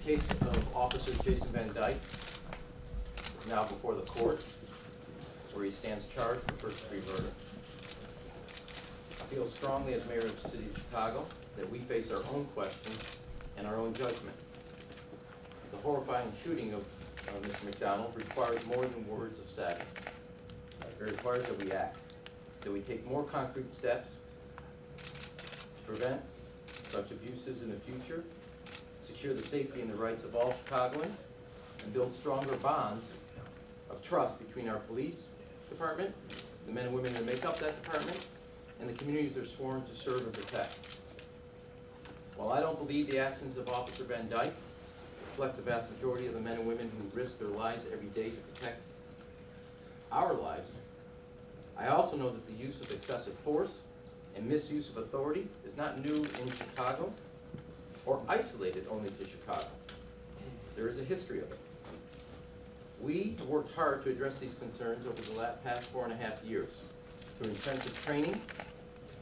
case of Officer Jason Van Dyke is now before the court, where he stands charged for first-degree murder. I feel strongly as mayor of the city of Chicago that we face our own questions and our own judgment. The horrifying shooting of Mr. McDonald requires more than words of sadness. It requires that we act, that we take more concrete steps to prevent such abuses in the future, secure the safety and the rights of all Chicagoans, and build stronger bonds of trust between our police department, the men and women that make up that department, and the communities they're sworn to serve and protect. While I don't believe the actions of Officer Van Dyke reflect the vast majority of the men and women who risk their lives every day to protect our lives, I also know that the use of excessive force and misuse of authority is not new in Chicago or isolated only to Chicago. There is a history of it. We have worked hard to address these concerns over the past 4.5 years through intensive training,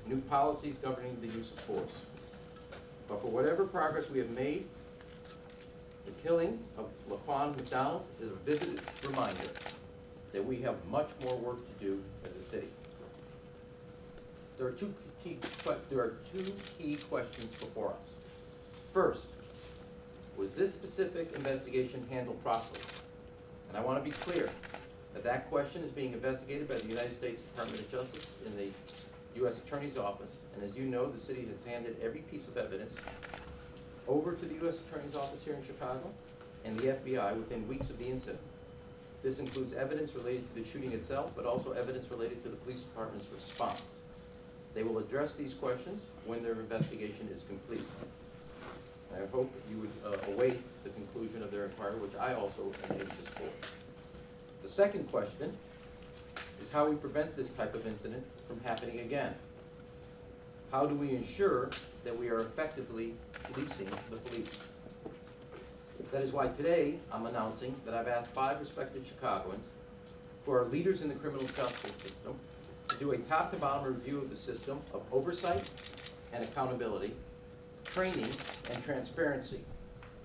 new policies governing the use of force. But for whatever progress we have made, the killing of Laquan McDonald is a vivid reminder that we have much more work to do as a city. There are two key questions before us. First, was this specific investigation handled properly? And I want to be clear that that question is being investigated by the United States Department of Justice in the U.S. Attorney's Office. And as you know, the city has handed every piece of evidence over to the U.S. Attorney's Office here in Chicago and the FBI within weeks of the incident. This includes evidence related to the shooting itself, but also evidence related to the police department's response. They will address these questions when their investigation is complete. I hope you would await the conclusion of their inquiry, which I also am anxious for. The second question is how we prevent this type of incident from happening again. How do we ensure that we are effectively policing the police? That is why today I'm announcing that I've asked 5 respected Chicagoans who are leaders in the criminal justice system to do a top-to-bottom review of the system of oversight and accountability, training, and transparency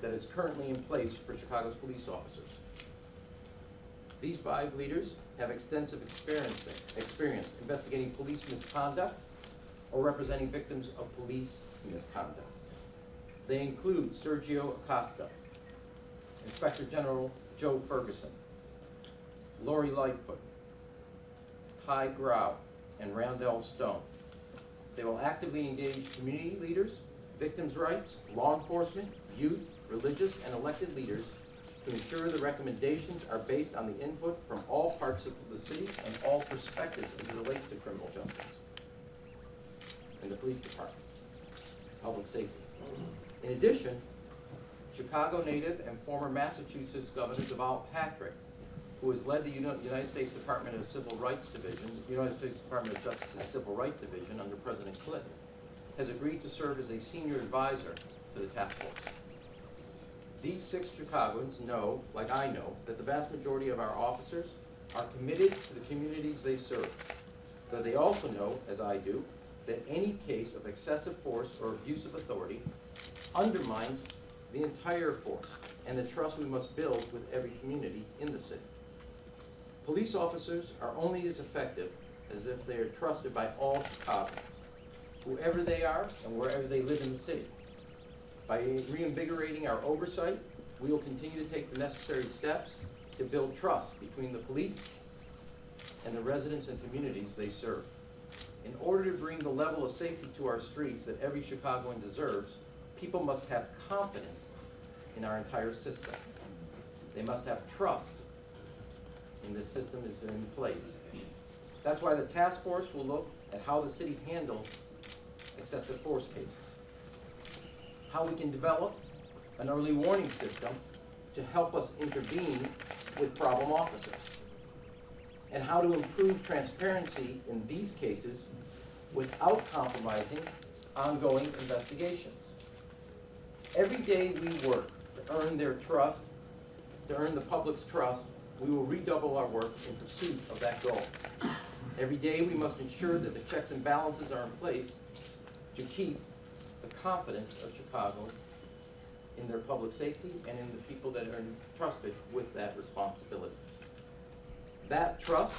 that is currently in place for Chicago's police officers. These 5 leaders have extensive experience investigating police misconduct or representing victims of police misconduct. They include Sergio Acosta, Inspector General Joe Ferguson, Lori Lightfoot, Ty Grau, and Randall Stone. They will actively engage community leaders, victims' rights, law enforcement, youth, religious, and elected leaders to ensure the recommendations are based on the input from all parts of the city and all perspectives as it relates to criminal justice and the police department, public safety. In addition, Chicago native and former Massachusetts Governor Deval Patrick, who has led the United States Department of Civil Rights Division, the United States Department of Justice's Civil Rights Division under President Clinton, has agreed to serve as a senior advisor to the task force. These 6 Chicagoans know, like I know, that the vast majority of our officers are committed to the communities they serve. But they also know, as I do, that any case of excessive force or abuse of authority undermines the entire force and the trust we must build with every community in the city. Police officers are only as effective as if they are trusted by all Chicagoans, whoever they are and wherever they live in the city. By reinvigorating our oversight, we will continue to take the necessary steps to build trust between the police and the residents and communities they serve. In order to bring the level of safety to our streets that every Chicagoan deserves, people must have confidence in our entire system. They must have trust in this system that's in place. That's why the task force will look at how the city handles excessive force cases, how we can develop an early warning system to help us intervene with problem officers, and how to improve transparency in these cases without compromising ongoing investigations. Every day we work to earn their trust, to earn the public's trust, we will redouble our work in pursuit of that goal. Every day we must ensure that the checks and balances are in place to keep the confidence of Chicago in their public safety and in the people that are entrusted with that responsibility. That trust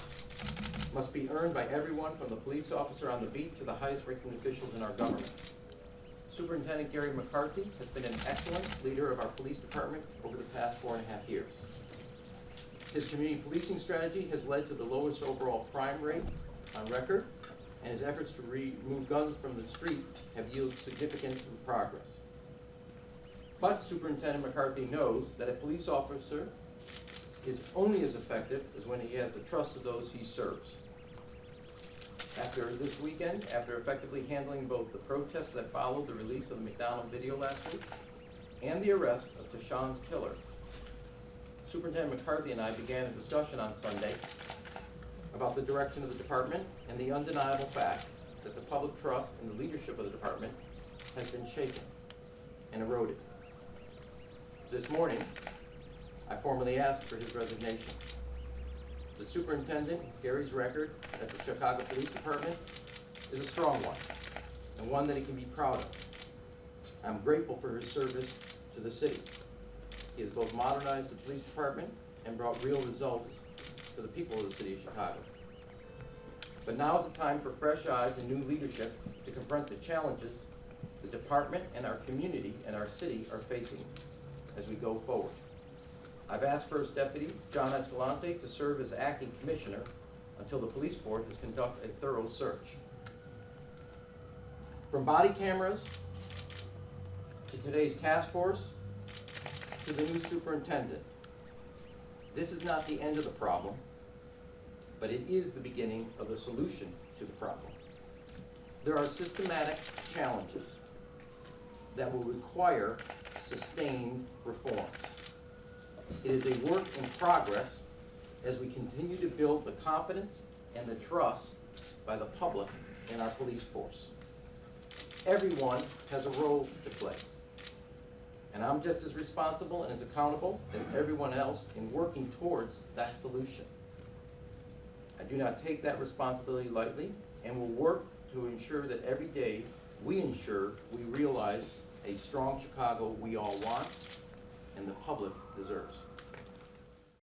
must be earned by everyone from the police officer on the beat to the highest ranking officials in our government. Superintendent Garry McCarthy has been an excellent leader of our police department over the past 4.5 years. His community policing strategy has led to the lowest overall crime rate on record, and his efforts to remove guns from the street have yielded significant progress. But Superintendent McCarthy knows that a police officer is only as effective as when he has the trust of those he serves. After this weekend, after effectively handling both the protests that followed the release of the McDonald video last week and the arrest of Tyshawn's killer, Superintendent McCarthy and I began a discussion on Sunday about the direction of the department and the undeniable fact that the public trust in the leadership of the department has been shaken and eroded. This morning, I formally asked for his resignation. The superintendent, Garry's record at the Chicago Police Department is a strong one, and one that he can be proud of. I'm grateful for his service to the city. He has both modernized the police department and brought real results to the people of the city of Chicago. But now is the time for fresh eyes and new leadership to confront the challenges the department and our community and our city are facing as we go forward. I've asked First Deputy John Escalante to serve as acting commissioner until the police board has conducted a thorough search. From body cameras to today's task force to the new superintendent, this is not the end of the problem, but it is the beginning of the solution to the problem. There are systematic challenges that will require sustained reforms. It is a work in progress as we continue to build the confidence and the trust by the public in our police force. Everyone has a role to play, and I'm just as responsible and as accountable as everyone else in working towards that solution. I do not take that responsibility lightly and will work to ensure that every day we ensure we realize a strong Chicago we all want and the public deserves.